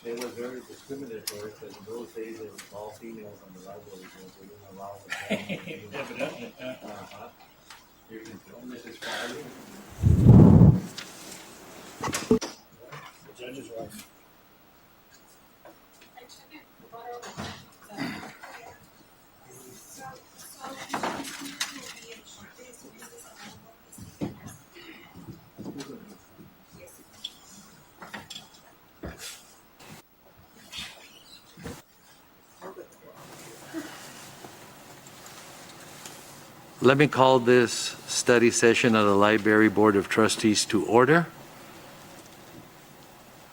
It was very discriminatory because in those days it was all females on the library board. They didn't allow the Evidently. You can tell Mrs. Farley. The judge's wife. Let me call this study session of the Library Board of Trustees to order.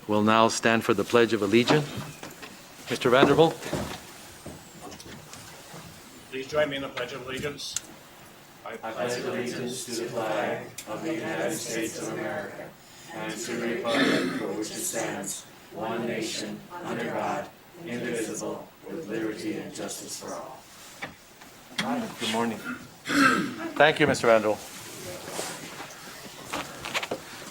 We'll now stand for the Pledge of Allegiance. Mr. Vanderbilt. Please join me in the Pledge of Allegiance. I pledge allegiance to the flag of the United States of America and to the republic for which it stands, one nation, under God, indivisible, with liberty and justice for all. Good morning. Thank you, Mr. Vanderbilt.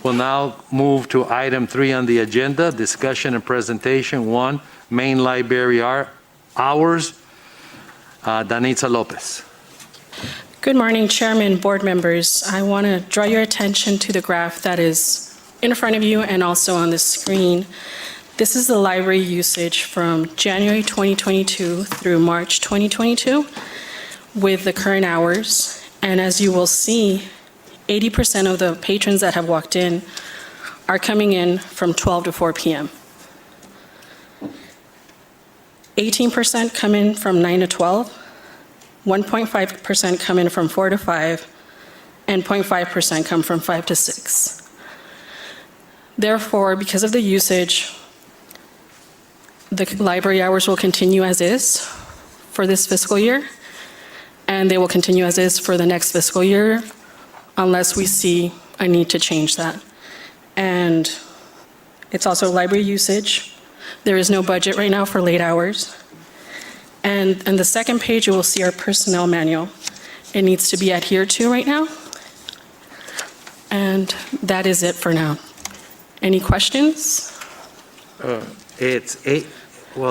We'll now move to item 3 on the agenda, discussion and presentation. 1, main library hours. Danitza Lopez. Good morning, Chairman, board members. I want to draw your attention to the graph that is in front of you and also on the screen. This is the library usage from January 2022 through March 2022 with the current hours. And as you will see, 80% of the patrons that have walked in are coming in from 12 to 4 p.m. 18% come in from 9 to 12. 1.5% come in from 4 to 5, and 0.5% come from 5 to 6. Therefore, because of the usage, the library hours will continue as is for this fiscal year, and they will continue as is for the next fiscal year unless we see a need to change that. And it's also library usage. There is no budget right now for late hours. And on the second page, you will see our personnel manual. It needs to be adhered to right now. And that is it for now. Any questions? Well,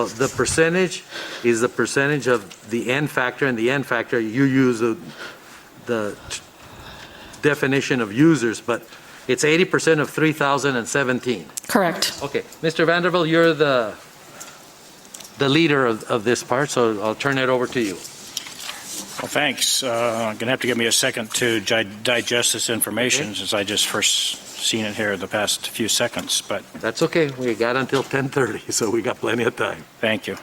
the percentage is the percentage of the N factor, and the N factor, you use the definition of users, but it's 80% of 3,017. Correct. Okay, Mr. Vanderbilt, you're the leader of this part, so I'll turn it over to you. Well, thanks. Going to have to give me a second to digest this information since I just first seen it here the past few seconds, but That's okay. We got until 10:30, so we got plenty of time. thank you.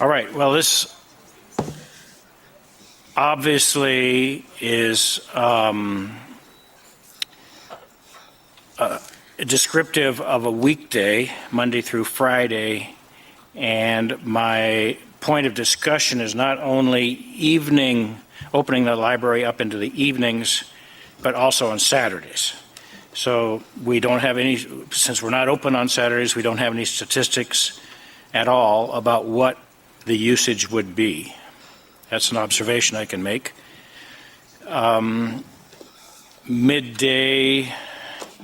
All right, well, this obviously is descriptive of a weekday, Monday through Friday, and my point of discussion is not only opening the library up into the evenings, but also on Saturdays. So we don't have any, since we're not open on Saturdays, we don't have any statistics at all about what the usage would be. That's an observation I can make. Midday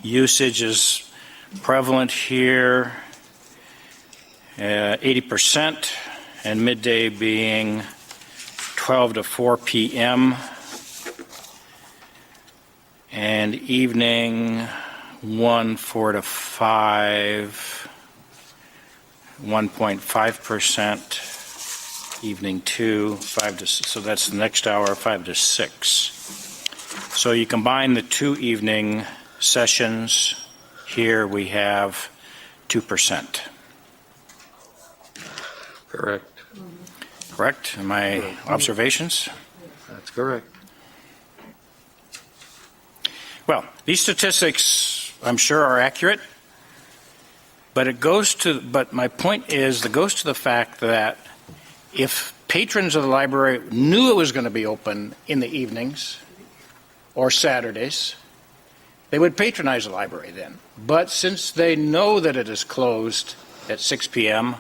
usage is prevalent here, 80%, and midday being 12 to 4 p.m. and evening 1, 4 to 5, 1.5%. Evening 2, 5 to 6, so that's the next hour, 5 to 6. So you combine the 2 evening sessions, here we have 2%. Correct. Correct? Am I observations? That's correct. Well, these statistics, I'm sure, are accurate, but my point is, it goes to the fact that if patrons of the library knew it was going to be open in the evenings or Saturdays, they would patronize the library then. But since they know that it is closed at 6 p.m.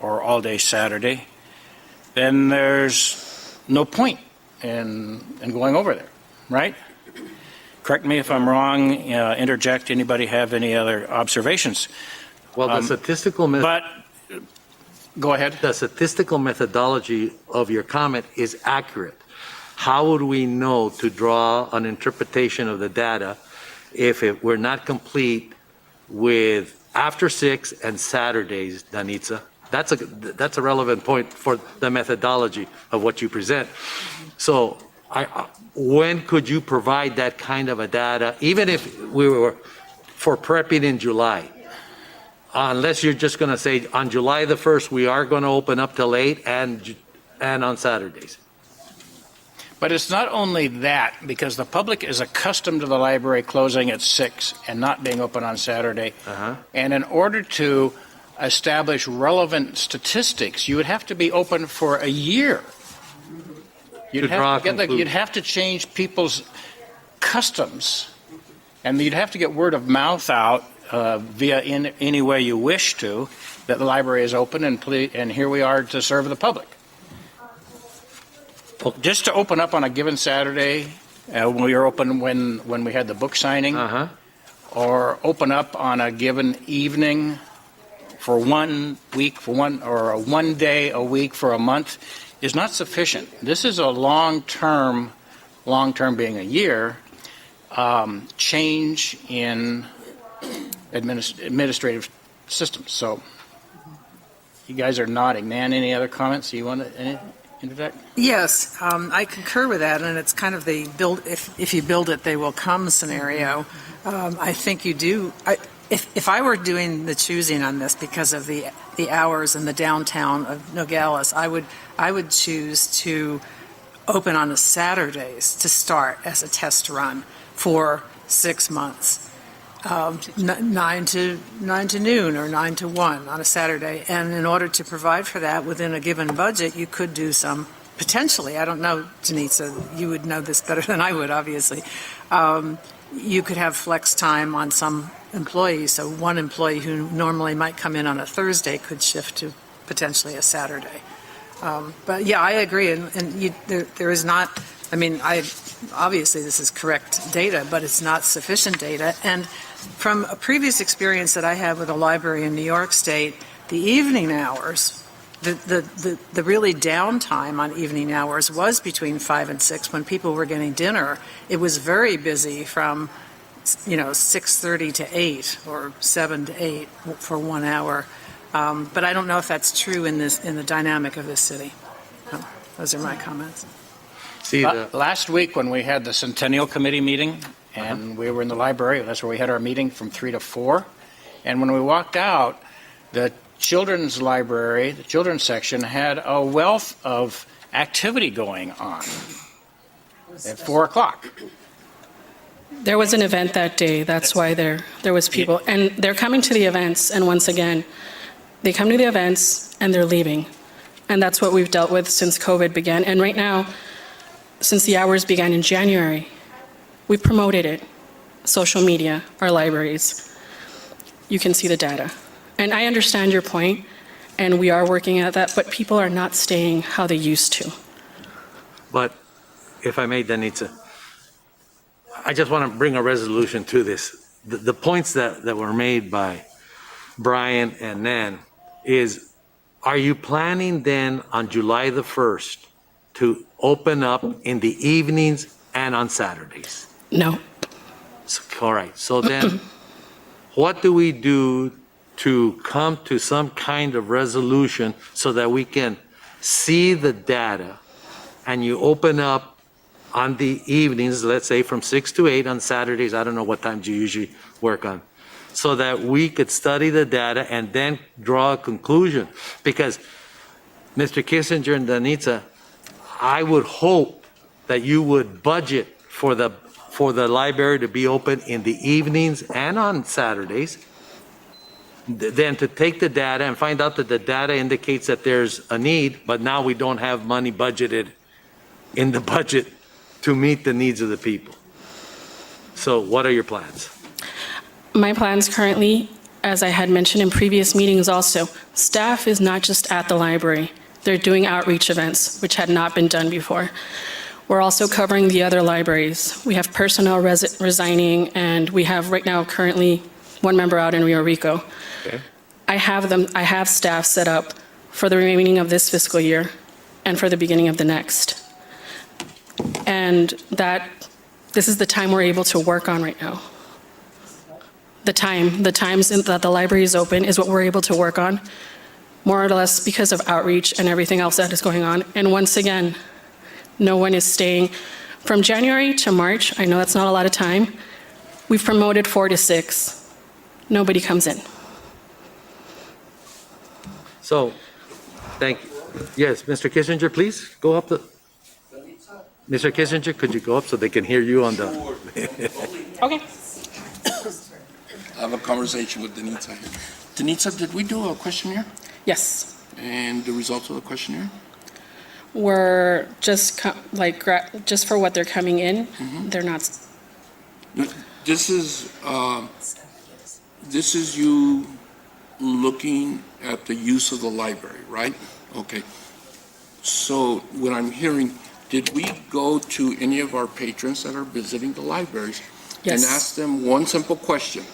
or all day Saturday, then there's no point in going over there, right? Correct me if I'm wrong, interject, anybody have any other observations? Well, the statistical But, go ahead. the statistical methodology of your comment is accurate. How would we know to draw an interpretation of the data if it were not complete with after 6 and Saturdays, Danitza? That's a relevant point for the methodology of what you present. So when could you provide that kind of a data, even if we were for prepping in July? Unless you're just going to say on July the 1st, we are going to open up till 8 and on Saturdays. But it's not only that, because the public is accustomed to the library closing at 6 and not being open on Saturday. And in order to establish relevant statistics, you would have to be open for a year. You'd have to change people's customs, and you'd have to get word of mouth out via in any way you wish to, that the library is open and here we are to serve the public. Just to open up on a given Saturday, when we were open when we had the book signing, or open up on a given evening for 1 week, or one day a week for a month, is not sufficient. This is a long-term being a year, change in administrative systems. So you guys are nodding. Nan, any other comments you want to interject? Yes, I concur with that, and it's kind of the build, if you build it, they will come scenario. I think you do. If I were doing the choosing on this because of the hours in the downtown of Nogales, I would choose to open on the Saturdays to start as a test run for 6 months. 9 to noon or 9 to 1 on a Saturday. And in order to provide for that within a given budget, you could do some, potentially, I don't know, Denise, you would know this better than I would, obviously. You could have flex time on some employees. So one employee who normally might come in on a Thursday could shift to potentially a Saturday. But yeah, I agree. And there is not, I mean, obviously this is correct data, but it's not sufficient data. And from a previous experience that I had with a library in New York State, the evening hours, the really downtime on evening hours was between 5 and 6 when people were getting dinner. It was very busy from 6:30 to 8 or 7 to 8 for 1 hour. But I don't know if that's true in the dynamic of this city. Those are my comments. Last week when we had the Centennial Committee meeting, and we were in the library, that's where we had our meeting from 3 to 4. And when we walked out, the children's library, the children's section, had a wealth of activity going on at 4 o'clock. There was an event that day. That's why there was people. And they're coming to the events, and once again, they come to the events and they're leaving. And that's what we've dealt with since COVID began. And right now, since the hours began in January, we promoted it. Social media, our libraries. You can see the data. And I understand your point, and we are working at that, but people are not staying how they used to. But if I may, Danitza, I just want to bring a resolution to this. The points that were made by Brian and Nan is, are you planning then on July the 1st to open up in the evenings and on Saturdays? No. All right. So then what do we do to come to some kind of resolution so that we can see the data and you open up on the evenings, let's say from 6 to 8 on Saturdays, I don't know what times you usually work on, so that we could study the data and then draw a conclusion? Because Mr. Kissinger and Danitza, I would hope that you would budget for the library to be open in the evenings and on Saturdays, then to take the data and find out that the data indicates that there's a need, but now we don't have money budgeted in the budget to meet the needs of the people. So what are your plans? My plans currently, as I had mentioned in previous meetings also, staff is not just at the library. They're doing outreach events, which had not been done before. We're also covering the other libraries. We have personnel resigning, and we have right now currently one member out in Rio Rico. Okay. I have staff set up for the remaining of this fiscal year and for the beginning of the next. And this is the time we're able to work on right now. The times that the library is open is what we're able to work on, more or less because of outreach and everything else that is going on. And once again, no one is staying. From January to March, I know that's not a lot of time, we've promoted 4 to 6. Nobody comes in. So, thank you. Yes, Mr. Kissinger, please, go up Mr. Kissinger, could you go up so they can hear you on the... Okay. I have a conversation with Denitza here. Denitza, did we do a questionnaire? Yes. And the results of the questionnaire? We're just just for what they're coming in, they're not. This is you looking at the use of the library, right? Okay. So what I'm hearing, did we go to any of our patrons that are visiting the libraries and Yes. ask them one simple question,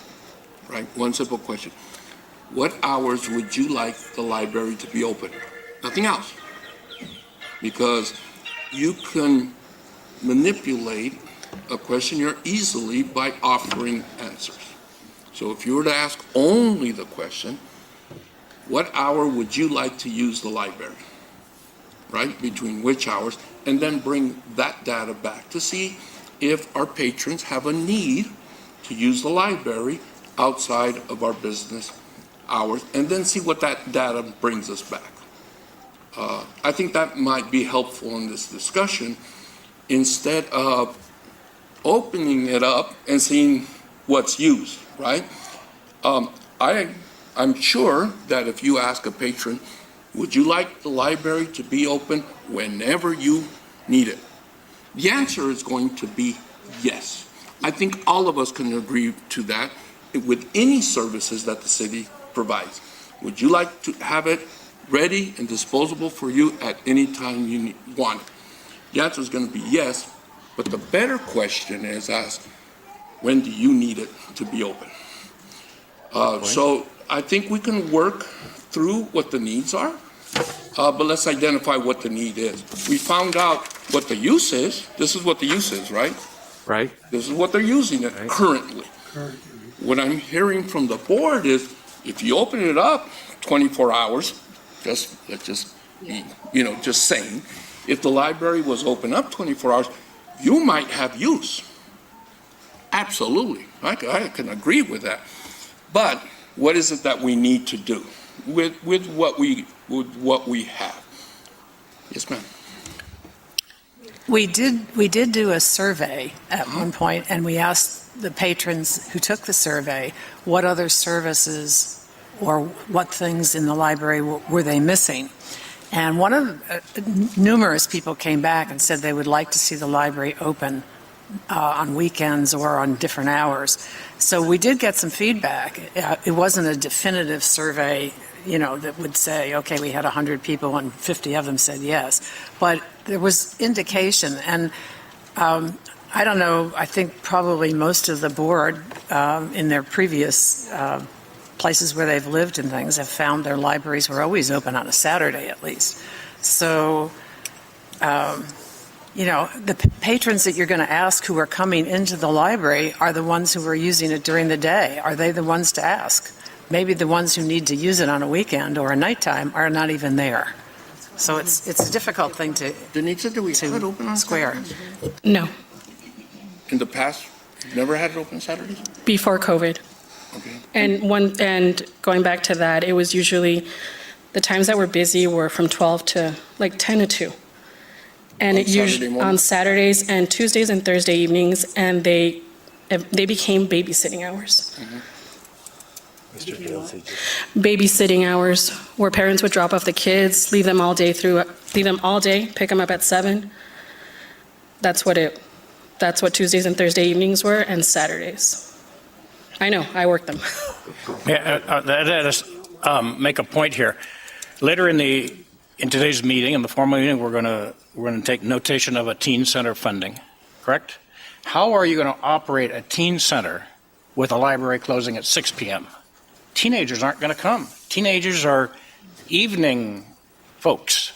right? One simple question. What hours would you like the library to be open? Nothing else. Because you can manipulate a questionnaire easily by offering answers. So if you were to ask only the question, what hour would you like to use the library? Right? Between which hours? And then bring that data back to see if our patrons have a need to use the library outside of our business hours, and then see what that data brings us back. I think that might be helpful in this discussion instead of opening it up and seeing what's used, right? I'm sure that if you ask a patron, would you like the library to be open whenever you need it? The answer is going to be yes. I think all of us can agree to that with any services that the city provides. Would you like to have it ready and disposable for you at any time you want it? The answer is going to be yes, but the better question is asked, when do you need it to be open? So I think we can work through what the needs are, but let's identify what the need is. We found out what the use is. This is what the use is, right? Right? This is what they're using it currently. What I'm hearing from the board is, if you open it up 24 hours, let's just be, just saying, if the library was open up 24 hours, you might have use. Absolutely. I can agree with that. But what is it that we need to do with what we have? Yes, ma'am. We did do a survey at one point, and we asked the patrons who took the survey what other services or what things in the library were they missing. And numerous people came back and said they would like to see the library open on weekends or on different hours. So we did get some feedback. It wasn't a definitive survey, that would say, okay, we had 100 people and 50 of them said yes. But there was indication. And I don't know, I think probably most of the board in their previous places where they've lived and things have found their libraries were always open on a Saturday at least. So, the patrons that you're going to ask who are coming into the library are the ones who are using it during the day. Are they the ones to ask? Maybe the ones who need to use it on a weekend or a nighttime are not even there. So it's a difficult thing to Denitza, do we have it open on square. Saturdays? No, In the past, you've never had it open Saturdays? before COVID. Okay. And going back to that, it was usually, the times that were busy were from 12 to 10 to 2. And On it usually Saturday morning? on Saturdays and Tuesdays and Thursday evenings, and they became babysitting hours. Babysitting hours where parents would drop off the kids, leave them all day, pick them up at 7. That's what Tuesdays and Thursday evenings were, and Saturdays. I know, I work them. Yeah, let us make a point here. Later in in today's meeting, in the formal meeting, we're going to take notation of a teen center funding, correct? How are you going to operate a teen center with a library closing at 6 p.m.? Teenagers aren't going to come. Teenagers are evening folks.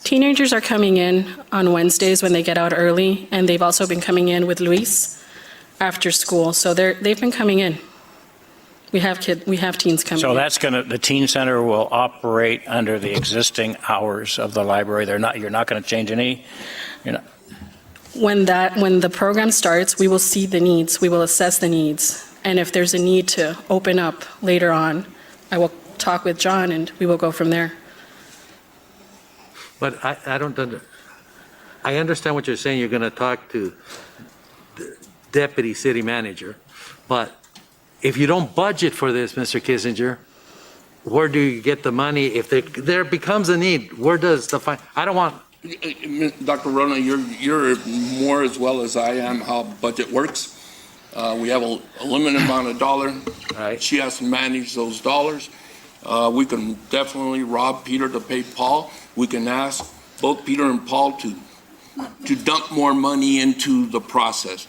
Teenagers are coming in on Wednesdays when they get out early, and they've also been coming in with Luis after school. So they've been coming in. We have teens coming So in. that's the teen center will operate under the existing hours of the library. You're not going to change any. When the program starts, we will see the needs. We will assess the needs. And if there's a need to open up later on, I will talk with John and we will go from there. But I don't, I understand what you're saying, you're going to talk to the deputy city manager, but if you don't budget for this, Mr. Kissinger, where do you get the money? If there becomes a need, where does the, I don't want. Dr. Rona, you're more as well as I am how budget works. We have a limited amount of dollar. Right. She has to manage those dollars. We can definitely rob Peter to pay Paul. We can ask both Peter and Paul to dump more money into the process.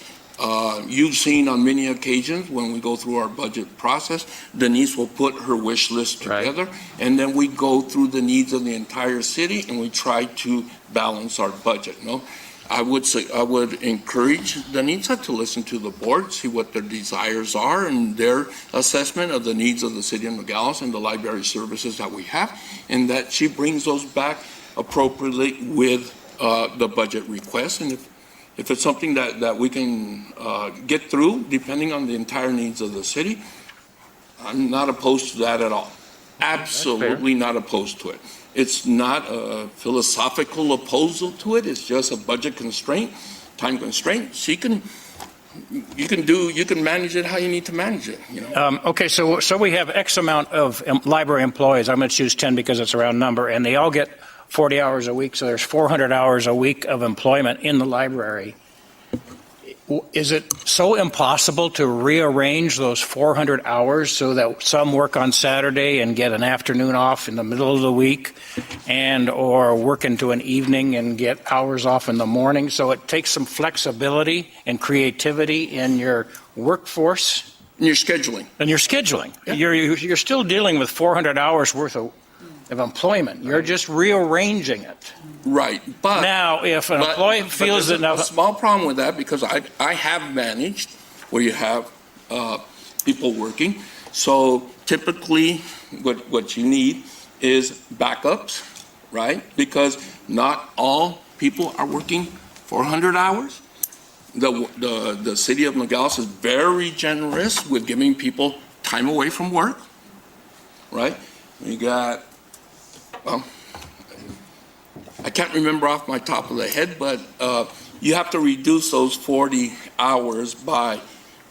You've seen on many occasions when we go through our budget process, Denise will put her wish list together, right, and then we go through the needs of the entire city and we try to balance our budget. No, I would encourage Denise to listen to the board, see what their desires are and their assessment of the needs of the city of Nogales and the library services that we have, and that she brings those back appropriately with the budget request. And if it's something that we can get through, depending on the entire needs of the city, I'm not opposed to that at all. Absolutely not opposed to it. It's not a philosophical opposal to it. It's just a budget constraint, time constraint. You can manage it how you need to manage it. You know? Okay, so we have X amount of library employees. I'm going to choose 10 because it's a round number, and they all get 40 hours a week, so there's 400 hours a week of employment in the library. Is it so impossible to rearrange those 400 hours so that some work on Saturday and get an afternoon off in the middle of the week, and or work into an evening and get hours off in the morning? So it takes some flexibility and creativity in your workforce. And your scheduling. And your scheduling. Yeah. You're still dealing with 400 hours worth of employment. You're just rearranging it. Right. But now, if an employee feels that a small problem with that, because I have managed where you have people working. So typically what you need is backups, right? Because not all people are working 400 hours. The city of Nogales is very generous with giving people time away from work, right? You got, well, I can't remember off my top of the head, but you have to reduce those 40 hours by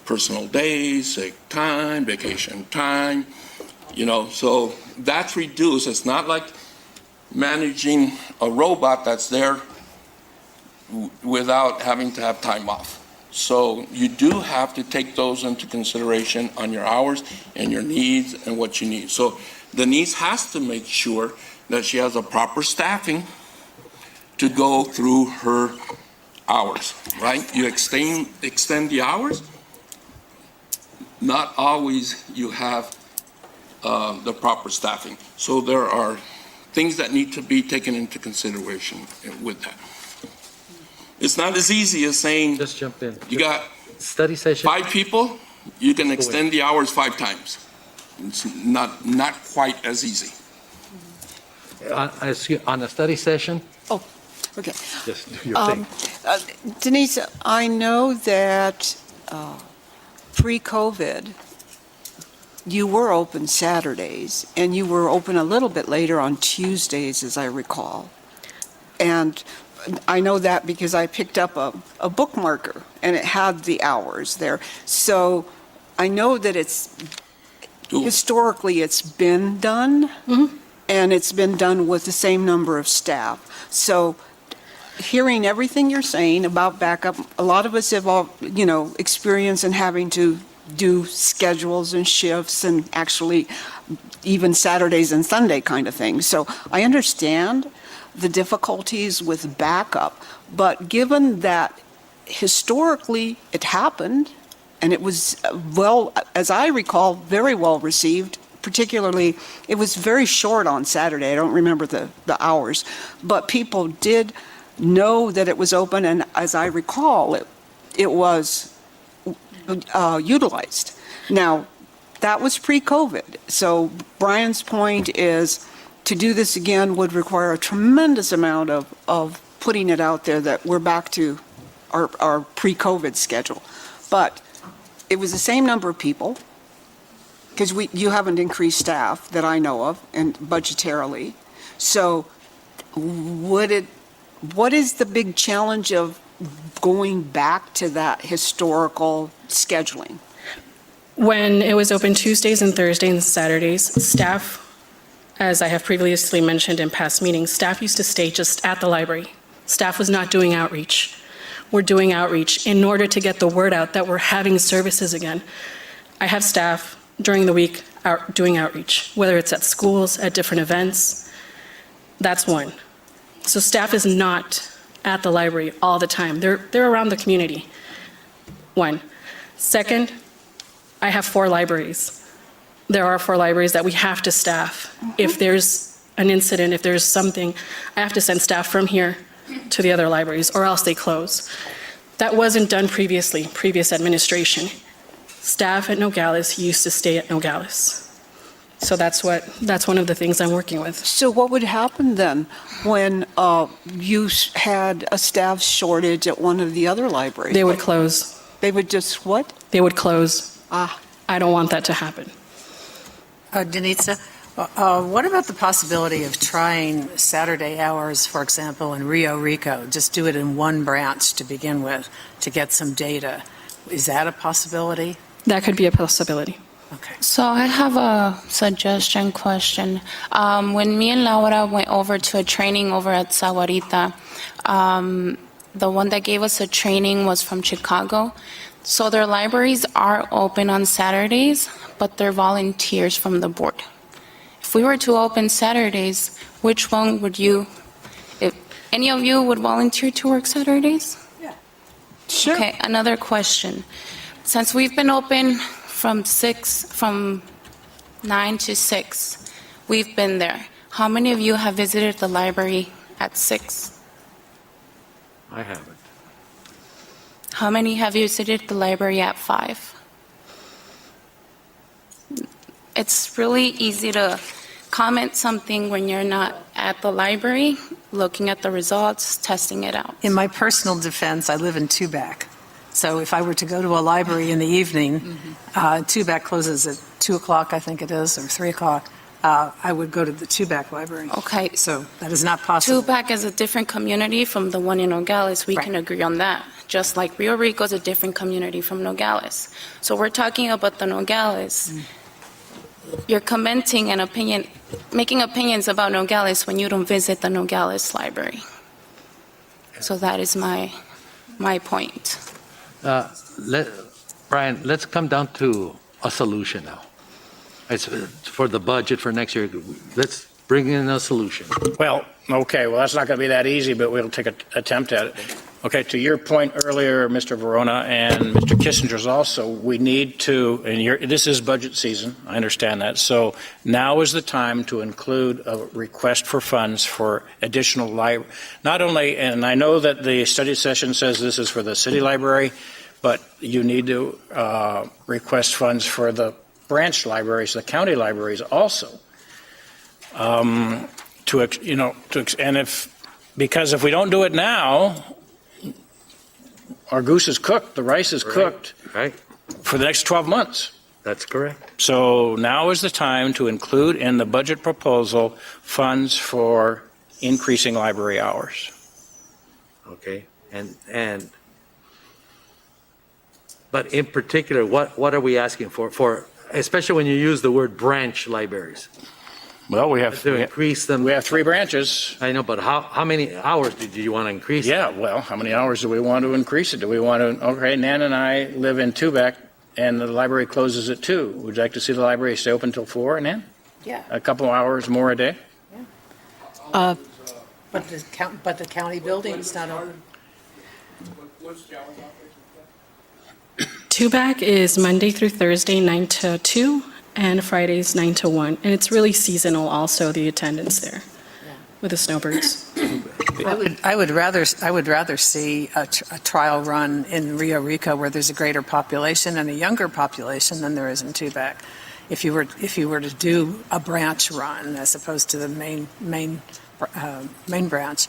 personal days, sick time, vacation time, you know, so that's reduced. It's not like managing a robot that's there without having to have time off. So you do have to take those into consideration on your hours and your needs and what you need. So Denise has to make sure that she has a proper staffing to go through her hours, right? You extend the hours. Not always you have the proper staffing. So there are things that need to be taken into consideration with that. It's not as easy as saying, Just jump in. You got study session. 5 people, you can extend the hours 5 times. It's not quite as easy. On a study session, Okay. just do your thing. Denise, I know that pre-COVID, you were open Saturdays, and you were open a little bit later on Tuesdays, as I recall. And I know that because I picked up a bookmarker, and it had the hours there. So I know that historically it's been done, and it's been done with the same number of staff. So hearing everything you're saying about backup, a lot of us have all, experience in having to do schedules and shifts and actually even Saturdays and Sunday kind of things. So I understand, the difficulties with backup, but given that historically it happened, and it was, well, as I recall, very well received, particularly, it was very short on Saturday. I don't remember the hours, but people did know that it was open, and as I recall, it was utilized. Now, that was pre-COVID, so Brian's point is to do this again would require a tremendous amount of putting it out there that we're back to our pre-COVID schedule. But it was the same number of people, because you haven't increased staff that I know of, and budgetarily. So what is the big challenge of going back to that historical scheduling? When it was open Tuesdays and Thursdays and Saturdays, staff, as I have previously mentioned in past meetings, staff used to stay just at the library. Staff was not doing outreach. We're doing outreach in order to get the word out that we're having services again. I have staff during the week doing outreach, whether it's at schools, at different events. That's one. So staff is not at the library all the time. They're around the community. One. Second, I have 4 libraries. There are 4 libraries that we have to staff. If there's an incident, if there's something, I have to send staff from here to the other libraries, or else they close. That wasn't done previously, previous administration. Staff at Nogales used to stay at Nogales. So that's one of the things I'm working with. So what would happen then when you had a staff shortage at one of the other libraries? They would close. They would just what? They would close. Ah. I don't want that to happen. Denitza, what about the possibility of trying Saturday hours, for example, in Rio Rico? Just do it in one branch to begin with to get some data. Is that a possibility? That could be a possibility. Okay. So I have a suggestion question. When me and Laura went over to a training over at Saguarita, the one that gave us a training was from Chicago. So their libraries are open on Saturdays, but they're volunteers from the board. If we were to open Saturdays, which one would you, if any of you would volunteer to work Saturdays? Yeah. Sure. Okay, another question. Since we've been open from 9 to 6, we've been there. How many of you have visited the library at 6? I haven't. How many have visited the library at 5? It's really easy to comment something when you're not at the library, looking at the results, testing it out. In my personal defense, I live in Tubac. So if I were to go to a library in the evening, Tubac closes at 2 o'clock, I think it is, or 3 o'clock. I would go to the Tubac library. Okay. So that is not possible. Tubac is a different community from the one in Nogales. We can agree on that. Just like Rio Rico is a different community from Nogales. So we're talking about the Nogales. You're commenting an opinion, making opinions about Nogales when you don't visit the Nogales library. So that is my point. Brian, let's come down to a solution now. It's for the budget for next year. Let's bring in a solution. Well, okay, well, that's not going to be that easy, but we'll take an attempt at it. Okay, to your point earlier, Mr. Verona, and Mr. Kissinger's also, we need to, and this is budget season, I understand that, so now is the time to include a request for funds for additional library. Not only, and I know that the study session says this is for the city library, but you need to request funds for the branch libraries, the county libraries also. Because if we don't do it now, our goose is cooked, the rice is cooked Right. for the next 12 months. That's correct. So now is the time to include in the budget proposal funds for increasing library hours. Okay. But in particular, what are we asking for, especially when you use the word branch libraries? Well, we have To increase them. we have 3 branches. I know, but how many hours did you want to increase? Yeah, well, how many hours do we want to increase it? Do we want to, okay, Nan and I live in Tubac, and the library closes at 2. Would you like to see the library stay open till 4, Nan? Yeah. A couple hours more a day? But But the county building's not open. Two-back is Monday through Thursday, 9 to 2, and Fridays, 9 to 1. And it's really seasonal also, the attendance there with the snowbirds. I would rather see a trial run in Rio Rico where there's a greater population and a younger population than there is in Tubac. If you were to do a branch run as opposed to the main branch,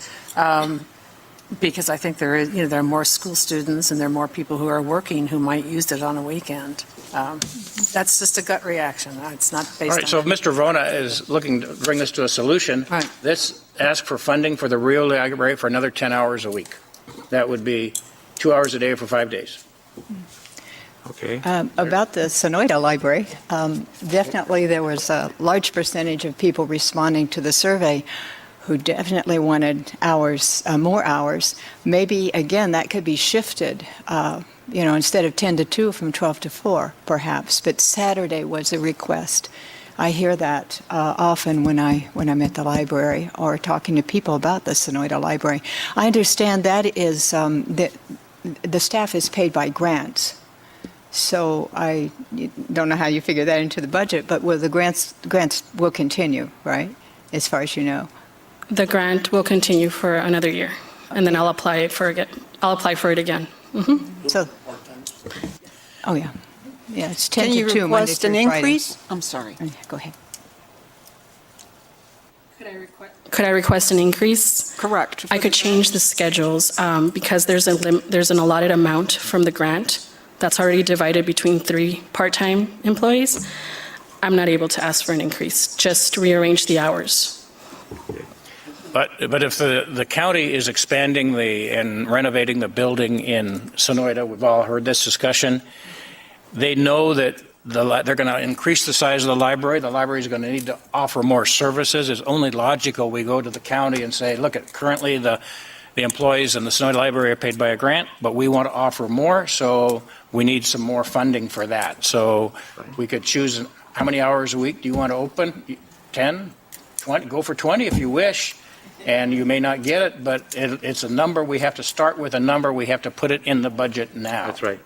because I think there are more school students and there are more people who are working who might use it on a weekend. That's just a gut reaction. It's not based on. All right, so if Mr. Vona is looking to bring this to a solution, Right. let's ask for funding for the Rio Library for another 10 hours a week. That would be 2 hours a day for 5 days. Okay. About the Sonoyta Library, definitely there was a large percentage of people responding to the survey who definitely wanted hours, more hours. Maybe, again, that could be shifted, instead of 10 to 2 from 12 to 4, perhaps. But Saturday was a request. I hear that often when I'm at the library or talking to people about the Sonoyta Library. I understand that is the staff is paid by grants. So I don't know how you figure that into the budget, but the grants will continue, right? As far as you know. The grant will continue for another year, and then I'll apply for it again. Mm-hmm. So, oh yeah, it's 10 Can you to 2 Monday request an through Friday. increase? I'm sorry. Go ahead. Could I request an increase? Correct. I could change the schedules because there's an allotted amount from the grant that's already divided between 3 part-time employees. I'm not able to ask for an increase, just rearrange the hours. But if the county is expanding and renovating the building in Sonoyta, we've all heard this discussion, they know that they're going to increase the size of the library. The library is going to need to offer more services. It's only logical we go to the county and say, look, currently the employees in the Sonoyta Library are paid by a grant, but we want to offer more, so we need some more funding for that. So we could choose how many hours a week do you want to open? 10, 20, go for 20 if you wish. And you may not get it, but it's a number. We have to start with a number. We have to put it in the budget now. That's right.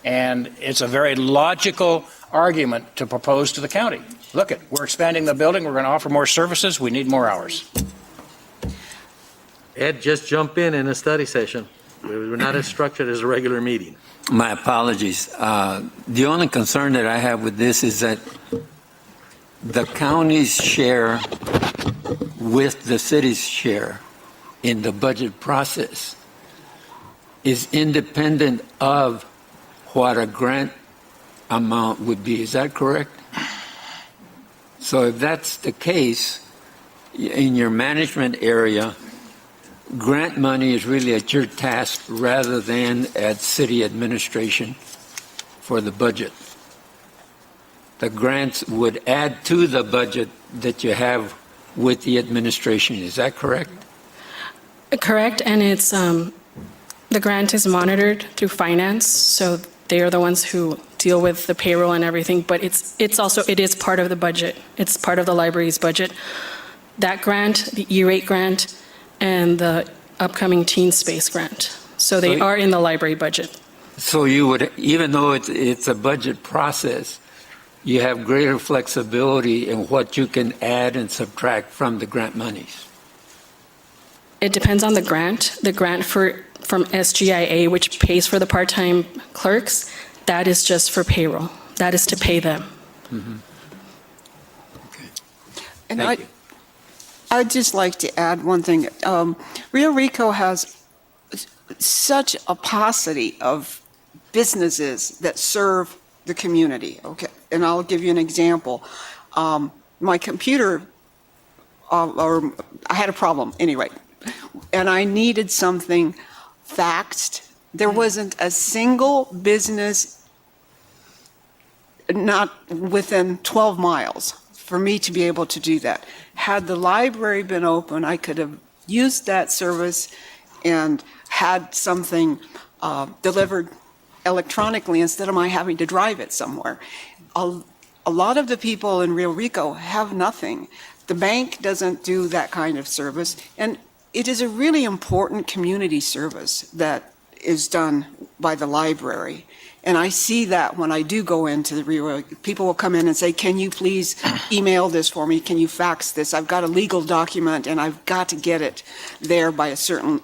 And it's a very logical argument to propose to the county. Look, we're expanding the building. We're going to offer more services. We need more hours. Ed, just jump in a study session. We're not as structured as a regular meeting. My apologies. The only concern that I have with this is that the county's share with the city's share in the budget process is independent of what a grant amount would be. Is that correct? So if that's the case, in your management area, grant money is really at your task rather than at city administration for the budget. The grants would add to the budget that you have with the administration. Is that correct? Correct, and it's the grant is monitored through finance, so they are the ones who deal with the payroll and everything, but it is part of the budget. It's part of the library's budget. That grant, the E-rate grant, and the upcoming teen space grant. So they are in the library budget. So you would, even though it's a budget process, you have greater flexibility in what you can add and subtract from the grant monies. It depends on the grant. The grant from SGIA, which pays for the part-time clerks, that is just for payroll. That is to pay them. Mm-hmm. Okay. And Thank you. I'd just like to add one thing. Rio Rico has such a paucity of businesses that serve the community. Okay, and I'll give you an example. My computer, or I had a problem anyway, and I needed something faxed. There wasn't a single business, not within 12 miles, for me to be able to do that. Had the library been open, I could have used that service and had something delivered electronically instead of my having to drive it somewhere. A lot of the people in Rio Rico have nothing. The bank doesn't do that kind of service. And it is a really important community service that is done by the library. And I see that when I do go into the Rio, people will come in and say, can you please email this for me? Can you fax this? I've got a legal document and I've got to get it there by a certain,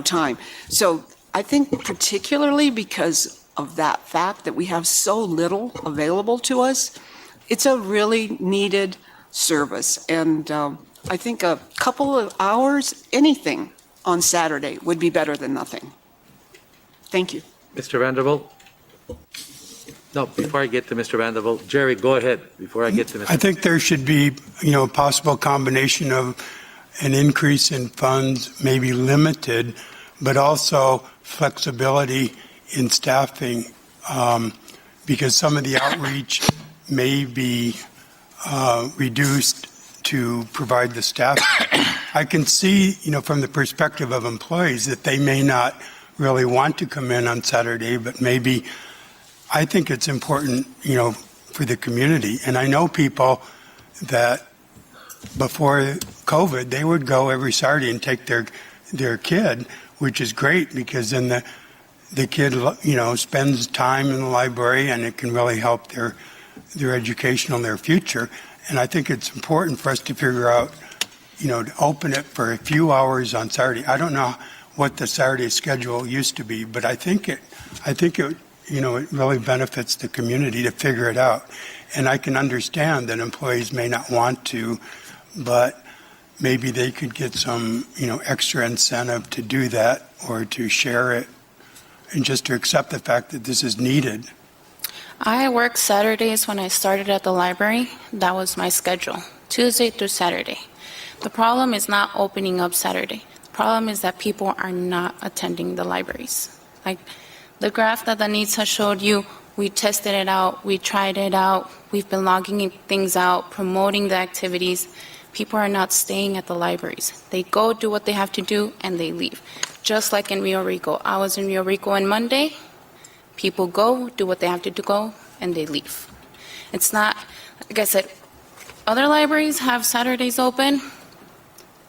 time. So I think particularly because of that fact that we have so little available to us, it's a really needed service. And I think a couple of hours, anything on Saturday would be better than nothing. Thank you. Mr. Vanderbilt? No, before I get to Mr. Vanderbilt, Jerry, go ahead, before I get to Mr. I think there should be, a possible combination of an increase in funds, maybe limited, but also flexibility in staffing, because some of the outreach may be reduced to provide the staff. I can see, from the perspective of employees that they may not really want to come in on Saturday, but maybe I think it's important, for the community. And I know people that before COVID, they would go every Saturday and take their kid, which is great because then the kid, spends time in the library and it can really help their education and their future. And I think it's important for us to figure out, to open it for a few hours on Saturday. I don't know what the Saturday schedule used to be, but I think it it really benefits the community to figure it out. And I can understand that employees may not want to, but maybe they could get some, extra incentive to do that or to share it and just to accept the fact that this is needed. I work Saturdays when I started at the library. That was my schedule, Tuesday through Saturday. The problem is not opening up Saturday. The problem is that people are not attending the libraries. Like the graph that Anita showed you, we tested it out, we tried it out, we've been logging things out, promoting the activities. People are not staying at the libraries. They go do what they have to do and they leave. Just like in Rio Rico. I was in Rio Rico on Monday. People go, do what they have to do, and they leave. It's not, like I said, other libraries have Saturdays open.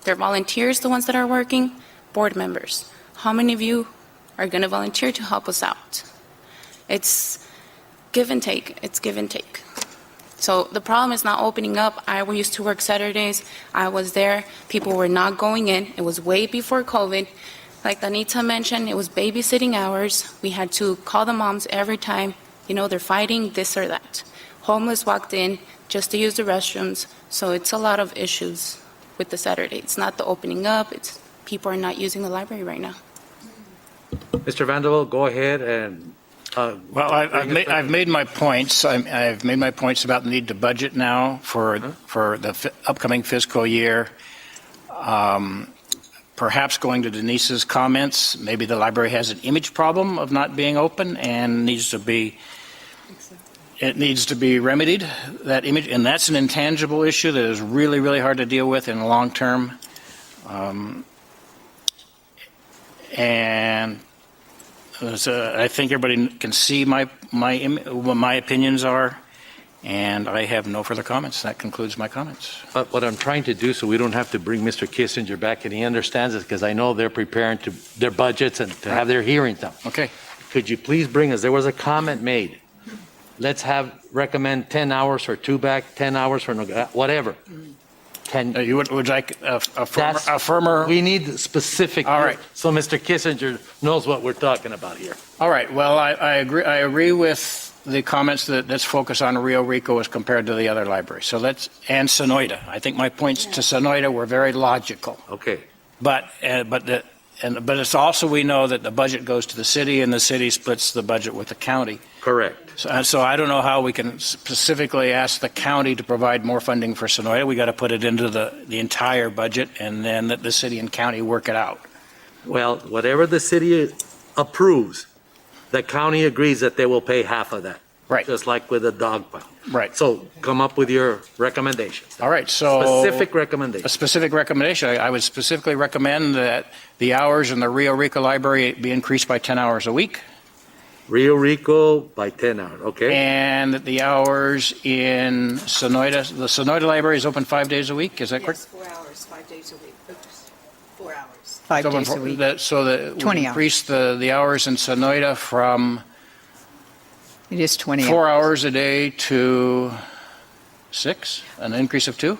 They're volunteers, the ones that are working, board members. How many of you are going to volunteer to help us out? It's give and take. It's give and take. So the problem is not opening up. I used to work Saturdays. I was there. People were not going in. It was way before COVID. Like Anita mentioned, it was babysitting hours. We had to call the moms every time, they're fighting this or that. Homeless walked in just to use the restrooms. So it's a lot of issues with the Saturday. It's not the opening up. It's people are not using the library right now. Mr. Vanderbilt, go ahead and. Well, I've made my points. I've made my points about the need to budget now for the upcoming fiscal year. Perhaps going to Denise's comments, maybe the library has an image problem of not being open and needs to be remedied, that image, and that's an intangible issue that is really, really hard to deal with in the long term. I think everybody can see what my opinions are, and I have no further comments. That concludes my comments. But what I'm trying to do, so we don't have to bring Mr. Kissinger back, and he understands it, because I know they're preparing their budgets and to have their hearings done. Okay. Could you please bring us, there was a comment made. Let's recommend 10 hours for two-back, 10 hours for whatever. You would like a firmer? We need specific. All right. So Mr. Kissinger knows what we're talking about here. All right. Well, I agree with the comments that's focused on Rio Rico as compared to the other libraries. So and Sonoita. I think my points to Sonoita were very logical. Okay. But it's also, we know that the budget goes to the city and the city splits the budget with the county. Correct. So I don't know how we can specifically ask the county to provide more funding for Sonoita. We got to put it into the entire budget and then let the city and county work it out. Well, whatever the city approves, the county agrees that they will pay half of that. Right. Just like with a dog pound. Right. So come up with your recommendations. All right. So specific recommendation. A specific recommendation. I would specifically recommend that the hours in the Rio Rico Library be increased by 10 hours a week. Rio Rico by 10 hours, okay? And that the hours in Sonoita, the Sonoita Library is open 5 days a week, is that correct? Yes, 4 hours, 5 days a week. Oops, 4 hours. 5 days a week. So that 20 we increase the hours in Sonoyta from It is 20 4 hours. hours a day to 6, an increase of 2?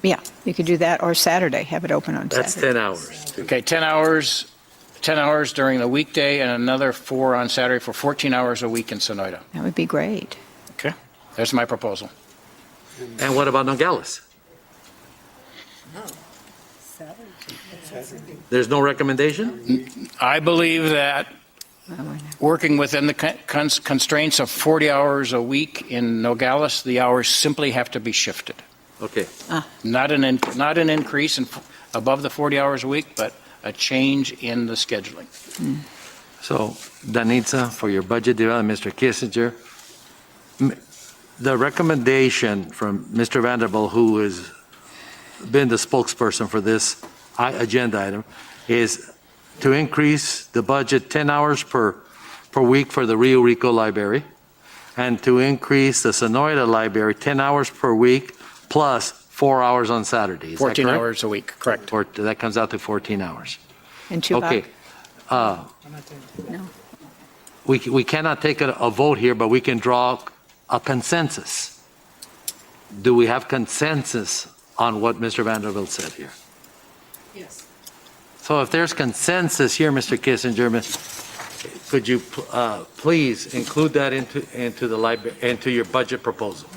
Yeah, you could do that, or Saturday, have it open on That's Saturday. 10 hours. Okay, 10 hours during the weekday and another 4 on Saturday for 14 hours a week in Sonoyta. That would be great. Okay, that's my proposal. And what about Nogales? There's no recommendation? I believe that working within the constraints of 40 hours a week in Nogales, the hours simply have to be shifted. Okay. Not an increase in above the 40 hours a week, but a change in the scheduling. So, Danitza, for your budget development, Mr. Kissinger, the recommendation from Mr. Vanderbilt, who has been the spokesperson for this agenda item, is to increase the budget 10 hours per week for the Rio Rico Library, and to increase the Sonoyta Library 10 hours per week plus 4 hours on Saturdays. 14 hours a week, correct. That comes out to 14 hours. And Chubak? Okay. No. We cannot take a vote here, but we can draw a consensus. Do we have consensus on what Mr. Vanderbilt said here? Yes. So if there's consensus here, Mr. Kissinger, could you please include that into your budget proposal?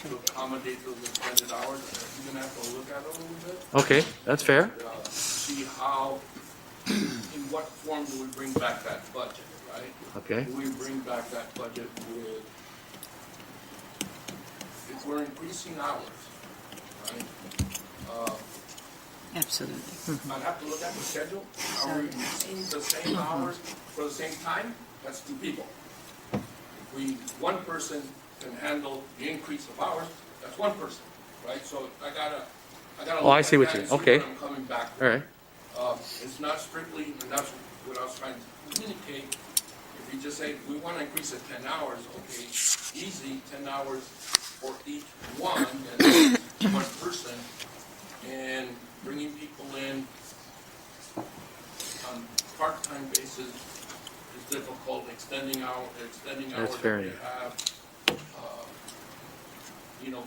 To accommodate those extended hours, you're gonna have to look at it a little bit. Okay, that's fair. See how, in what form do we bring back that budget, right? Okay. Do we bring back that budget with, if we're increasing hours, right? Absolutely. I'd have to look at the schedule. Are we increasing the same hours for the same time? That's 2 people. If one person can handle the increase of hours, that's 1 person, right? So I gotta. Oh, I see what you, okay. I'm coming back. All right. It's not strictly, and that's what I was trying to communicate. If you just say, we want to increase it 10 hours, okay, easy, 10 hours for each one, and 1 person, and bringing people in on part-time basis is difficult, extending hours That's that fair they enough. have.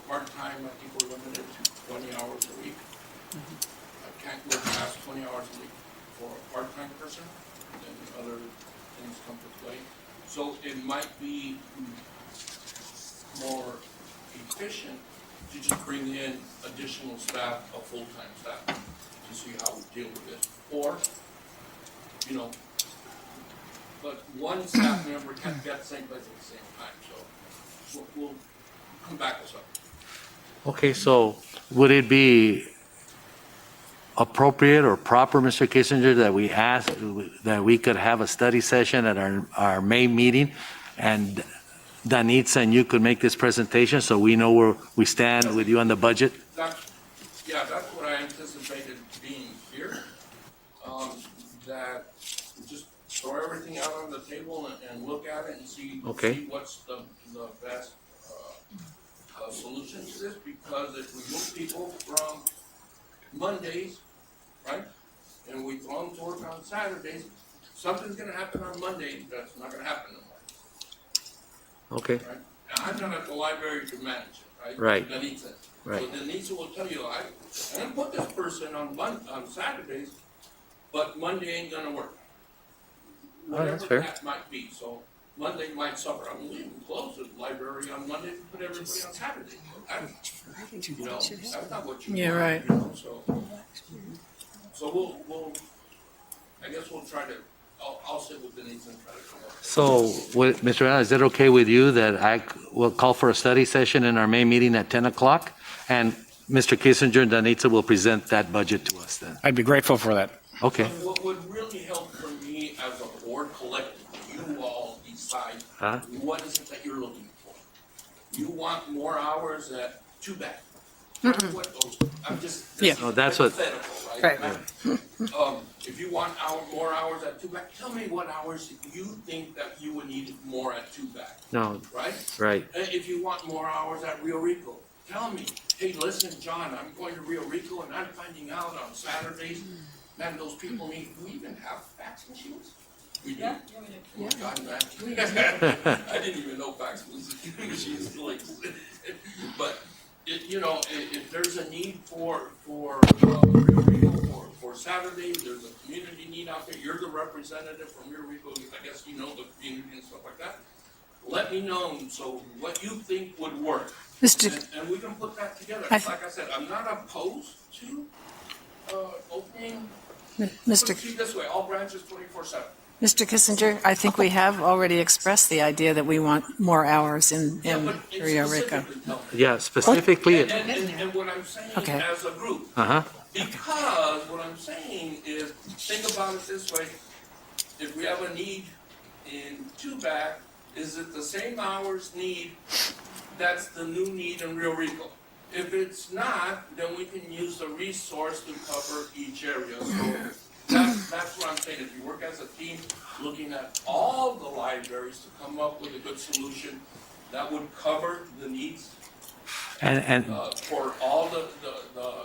Part-time, I think we're limited to 20 hours a week. I can't go past 20 hours a week for a part-time person, then other things come to play. So it might be more efficient to just bring in additional staff, a full-time staff, to see how we deal with this. Or, but one staff member can't be at the same place at the same time, so we'll come back with something. Okay, so would it be appropriate or proper, Mr. Kissinger, that we could have a study session at our May meeting, and Danitza and you could make this presentation so we know where we stand with you on the budget? That's what I anticipated being here. That we just throw everything out on the table and look at it and see what's the best solution to this, because if we move people from Mondays, right, and we throw them to work on Saturdays, something's gonna happen on Monday that's not gonna happen on Monday. Okay. Right? Now, I'm not at the library to manage it, right? Right. Danitza. Right. So Danitza will tell you, I'm gonna put this person on Saturdays, but Monday ain't gonna work. Oh, that's fair. Whatever that might be, so Monday might suffer. I mean, we can close the library on Monday and put everybody on Saturday. That's not what you want. Yeah, right. So we'll, I guess we'll try to, I'll sit with Denise and try to come up. So, Mr. Allen, is that okay with you that I will call for a study session in our May meeting at 10 o'clock? And Mr. Kissinger and Danitza will present that budget to us then? I'd be grateful for that. Okay. What would really help for me as a board collectively, you all decide what is it that you're looking for. You want more hours at, too bad. I'm just. Yeah. No, that's what- hypothetical, Right. If you want more hours at two-back, tell me what hours you think that you would need more at two-back, No, right? right. If you want more hours at Rio Rico, tell me, hey, listen, John, I'm going to Rio Rico and I'm finding out on Saturdays, man, those people need, do we even have fax machines? We do. Oh my God, man. I didn't even know fax machines still exist. But, if there's a need for Rio Rico for Saturday, there's a community need out there, you're the representative from Rio Rico, I guess you know the community and stuff like that. Let me know, so what you think would work. And we can put that together. Like I said, I'm not opposed to opening, Mr. put it this way, all branches 24/7. Mr. Kissinger, I think we have already expressed the idea that we want more hours in Rio Rico. Yeah, specifically, And what I'm saying Okay. as a group, uh-huh, because what I'm saying is, think about it this way, if we have a need in two-back, is it the same hours need that's the new need in Rio Rico? If it's not, then we can use the resource to cover each area. So that's what I'm saying. If you work as a team, looking at all the libraries to come up with a good solution that would cover the needs and for all the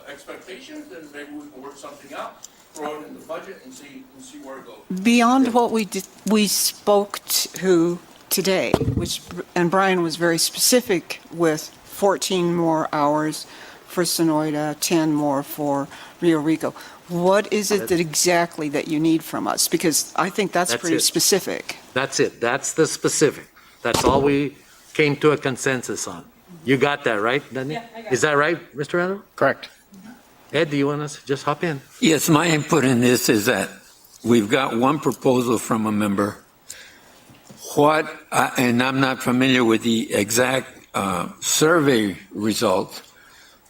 expectations, then maybe we can work something out, throw it in the budget and see where it goes. Beyond what we spoke to today, and Brian was very specific with 14 more hours for Sonoyta, 10 more for Rio Rico. What is it that exactly that you need from us? Because I think that's pretty it. specific. that's it. That's the specific. That's all we came to a consensus on. You got that, right, Danny? Yeah, I got it. Is that right, Mr. Randall? Correct. Ed, do you want us to just hop in? Yes, my input in this is that we've got one proposal from a member. And I'm not familiar with the exact survey result,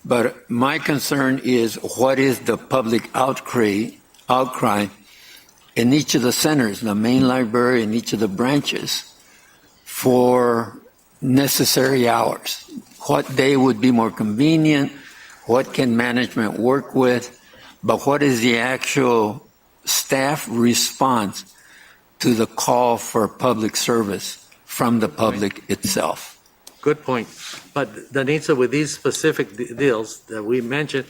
but my concern is what is the public outcry in each of the centers, the main library and each of the branches, for necessary hours. What day would be more convenient? What can management work with? But what is the actual staff response to the call for public service from the public itself? Good point. But Danitza, with these specific deals that we mentioned,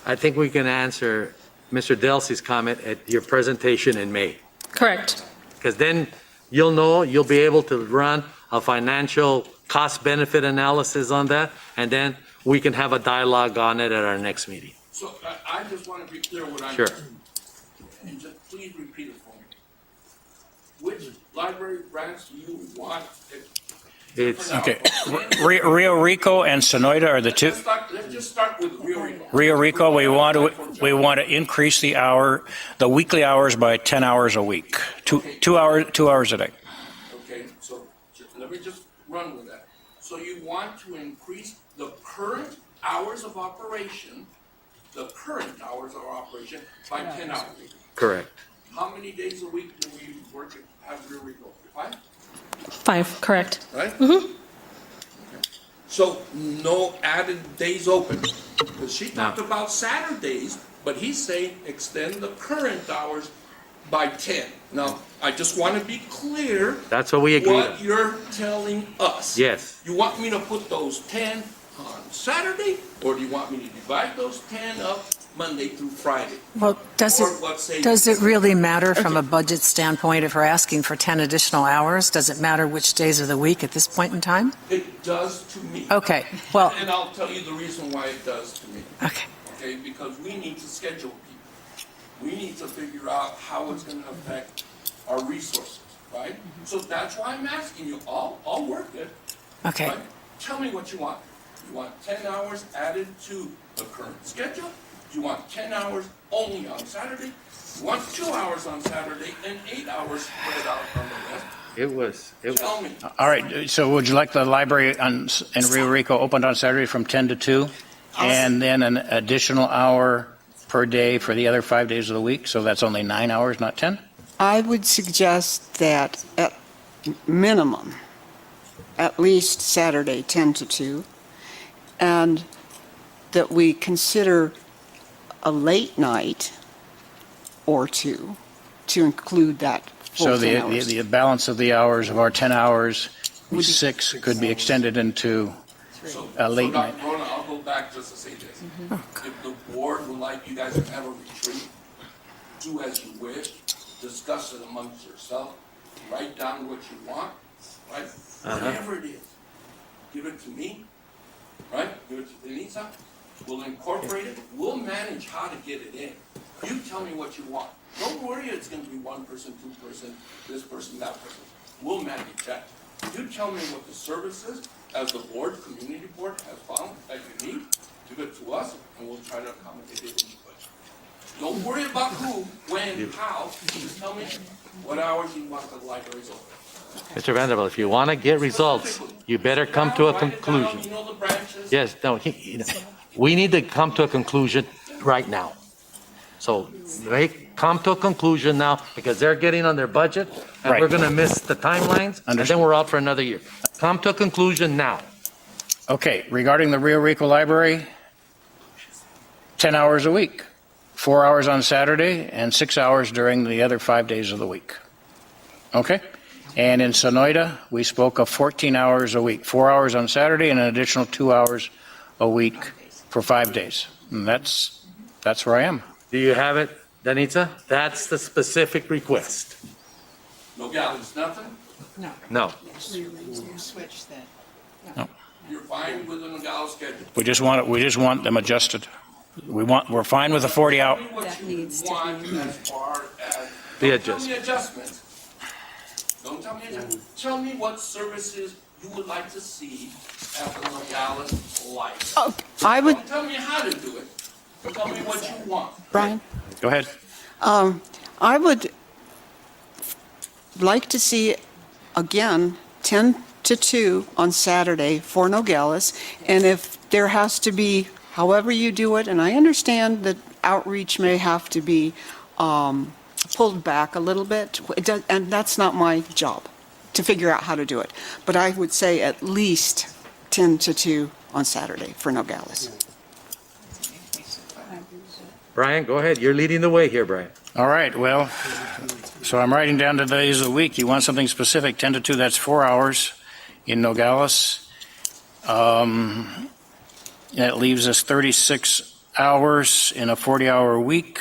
I think we can answer Mr. Delsey's comment at your presentation in May. Correct. Because then you'll be able to run a financial cost-benefit analysis on that, and then we can have a dialogue on it at our next meeting. So I just want to be clear what I'm. Sure. And just please repeat it for me. Which library branch do you want? It's, Okay. Rio Rico and Sonoyta are the two. Let's just start with Rio Rico. Rio Rico, we want to increase the weekly hours by 10 hours a week, two hours a day. Okay, so let me just run with that. So you want to increase the current hours of operation by 10 hours. correct. How many days a week do we work at Rio Rico? 5? 5, correct. Right? Mm-hmm. So no added days open. Because she talked about Saturdays, but he's saying extend the current hours by 10. Now, I just want to be clear. That's what we agreed on. What you're telling us. Yes. You want me to put those 10 on Saturday, or do you want me to divide those 10 up Monday through Friday? Well, does it really matter from a budget standpoint if we're asking for 10 additional hours? Does it matter which days of the week at this point in time? It does to me. Okay, well, And I'll tell you the reason why it does to me. okay. Okay, because we need to schedule people. We need to figure out how it's going to affect our resources, right? So that's why I'm asking you. I'll work it. Okay. Right? Tell me what you want. You want 10 hours added to the current schedule? Do you want 10 hours only on Saturday? You want 2 hours on Saturday and 8 hours spread out on the rest? It was. Tell me. All right, so would you like the library in Rio Rico opened on Saturday from 10 to 2? And then an additional hour per day for the other 5 days of the week? So that's only 9 hours, not 10? I would suggest that at minimum, at least Saturday, 10 to 2, and that we consider a late night or two to include that full So 10 hours. the balance of the hours of our 10 hours, Would be 6 could be extended into a late night. Rona, I'll go back just to say this. If the board would like you guys to have a retreat, do as you wish, discuss it amongst yourself, write down what you want, right? Whatever it is, give it to me, right? Give it to Denisa, we'll incorporate it, we'll manage how to get it in. You tell me what you want. Don't worry it's gonna be one person, two person, this person, that person. We'll manage that. You tell me what the service is, as the board, community board has found that you need, give it to us, and we'll try to accommodate it in the budget. Don't worry about who, when, how, just tell me what hours you want the libraries open. Mr. Vanderbilt, if you want to get results, you better come to a Write it down, conclusion. you know the branches. Yes, no, we need to come to a conclusion right now. So they come to a conclusion now because they're getting on their budget and we're Right. going to miss the timelines and then we're out for another year. Come to a conclusion now. Okay, regarding the Rio Rico Library, 10 hours a week, 4 hours on Saturday and 6 hours during the other 5 days of the week. Okay? And in Sonoita, we spoke of 14 hours a week, 4 hours on Saturday and an additional 2 hours a week for 5 days. And that's where I am. Do you have it, Danitza? That's the specific request. Nogales, nothing? No. Switch that. You're fine with the Nogales schedule? We just want them adjusted. We're fine with the 40 hour. Tell me what you want as far as. The Don't tell me adjustments. Don't tell me adjustments. Tell me what services you would like to see at the Nogales Library. Oh, I would, Don't tell me how to do it. Tell me what you want. Brian? Go ahead. I would like to see, again, 10 to 2 on Saturday for Nogales. And if there has to be, however you do it, and I understand that outreach may have to be pulled back a little bit, and that's not my job, to figure out how to do it. But I would say at least 10 to 2 on Saturday for Nogales. Brian, go ahead. You're leading the way here, Brian. All right, well, so I'm writing down the days of the week. You want something specific, 10 to 2, that's 4 hours in Nogales. That leaves us 36 hours in a 40-hour week.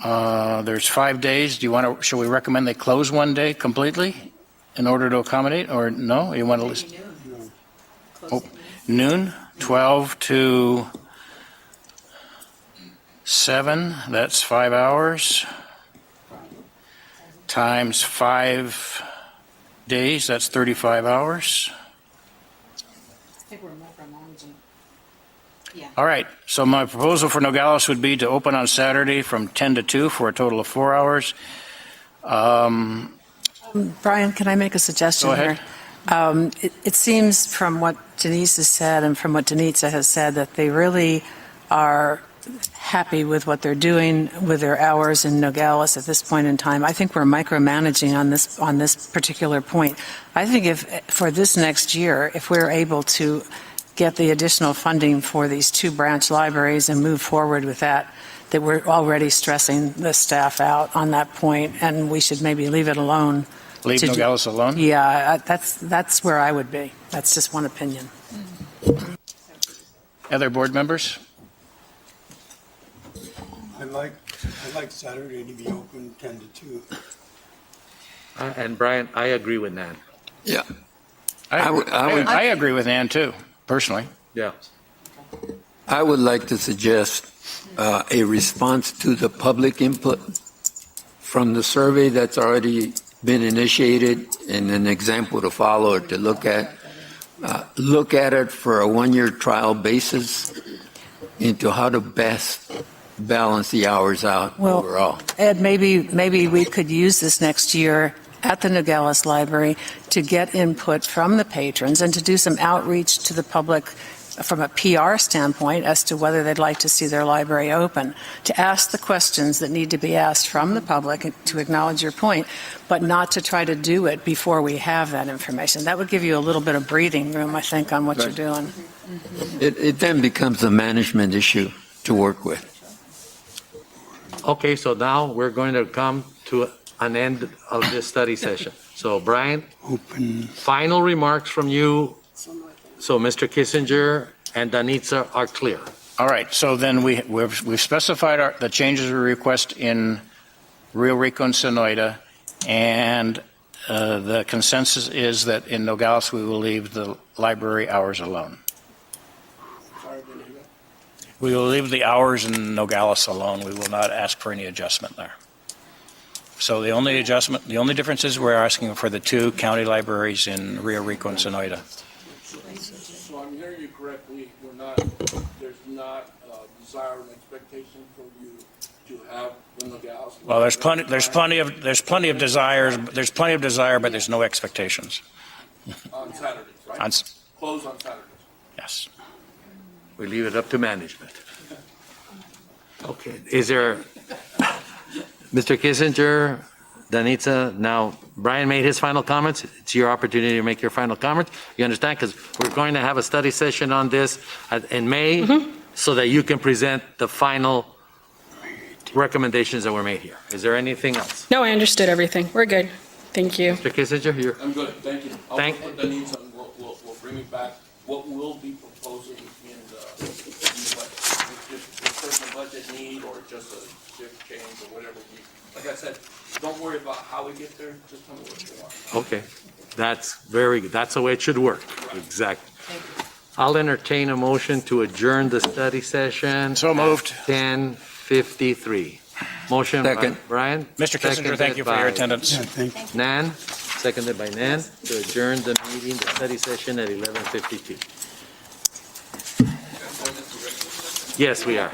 There's 5 days. Shall we recommend they close one day completely in order to accommodate, or no? You want to list? Noon, 12 to 7, that's 5 hours. Times 5 days, that's 35 hours. All right, so my proposal for Nogales would be to open on Saturday from 10 to 2 for a total of 4 hours. Brian, can I make a suggestion Go here? ahead. It seems from what Denise has said and from what Denitza has said that they really are happy with what they're doing with their hours in Nogales at this point in time. I think we're micromanaging on this particular point. I think if for this next year, if we're able to get the additional funding for these 2 branch libraries and move forward with that we're already stressing the staff out on that point, and we should maybe leave it alone. Leave Nogales alone? Yeah, that's where I would be. That's just one opinion. Other board members? I'd like Saturday to be open 10 to 2. And Brian, I agree with Nan. Yeah. I agree with Ann too, personally. Yeah. I would like to suggest a response to the public input from the survey that's already been initiated and an example to follow or to look at. Look at it for a 1-year trial basis into how to best balance the hours out overall. Ed, maybe we could use this next year at the Nogales Library to get input from the patrons and to do some outreach to the public from a PR standpoint as to whether they'd like to see their library open, to ask the questions that need to be asked from the public and to acknowledge your point, but not to try to do it before we have that information. That would give you a little bit of breathing room, I think, on what you're doing. It then becomes a management issue to work with. Okay, so now we're going to come to an end of this study session. So Brian, final remarks from you. So Mr. Kissinger and Danitza are clear. All right, so then we've specified the changes we request in Rio Rico and Sonoita, and the consensus is that in Nogales, we will leave the library hours alone. We will leave the hours in Nogales alone. We will not ask for any adjustment there. So the only difference is we're asking for the two county libraries in Rio Rico and Sonoita. So I'm hearing you correctly, there's not a desire and expectation for you to have the Nogales. Well, there's plenty of desire, but there's no expectations. On Saturdays, right? Close on Saturdays. Yes. We leave it up to management. Okay, is there, Mr. Kissinger, Danitza, now Brian made his final comments. It's your opportunity to make your final comments. You understand? Because we're going to have a study session on this in May so that you can present the final recommendations that were made here. Is there anything else? No, I understood everything. We're good. Thank you. Mr. Kissinger, you're. I'm good, thank you. I'll work with Denise and we'll bring it back. What we'll be proposing in the budget. If there's a budget need or just a shift change or whatever we need. Like I said, don't worry about how we get there, just tell me what you want. Okay, that's very good. That's the way it should work. Exactly. I'll entertain a motion to adjourn the study session. So moved. 10:53. Motion by Second. Brian. Mr. Kissinger, thank you for your attendance. Yeah, thank you. Nan, seconded by Nan, to adjourn the meeting, the study session at 11:52. Yes, we are.